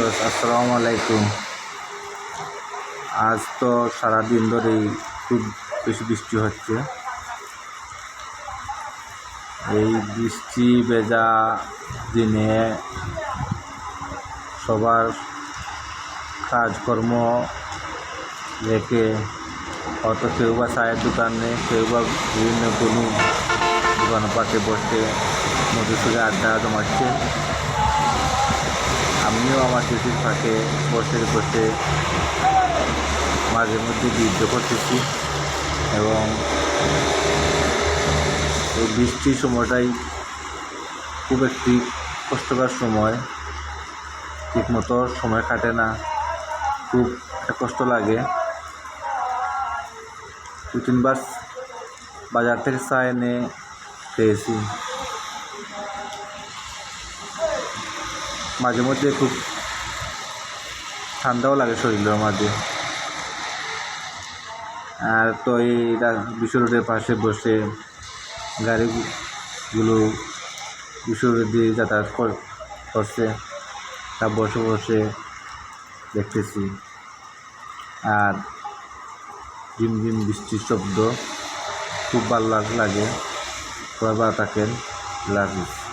Viewers আসসালামু আলাইকুম। আজ তো সারাদিন ধরেই খুব বেশি বৃষ্টি হচ্ছে। এই বৃষ্টি ভেজা দিনে সবার কাজকর্ম রেখে হয়তো কেউ বা চায়ের দোকানে, কেউ বা বিভিন্ন কোনো দোকানপাটে বসে মধুর সুরে আড্ডা জমাচ্ছে। আমিও আমার ডিউটির ফাঁকে বসে বসে মাঝে মধ্যে ভিডিও করতেছি এবং এই বৃষ্টির সময়টাই খুব একটি কষ্টকর সময়। ঠিকমতো সময় কাটে না, খুব একটা কষ্ট লাগে। 2-3 বার বাজার থেকে চা এনে খেয়েছি। মাঝে মধ্যে খুব ঠান্ডাও লাগে শরীরের মাঝে। আর তো এই বিশ্ব রোডের পাশে বসে গাড়িগুলো বিশ্ব রোড দিয়ে যাতায়াত করছে, তা বসে বসে দেখতেছি। আর ঝিমঝিম বৃষ্টির শব্দ খুব ভালো লাগে। সবাই ভালো থাকেন। Love you.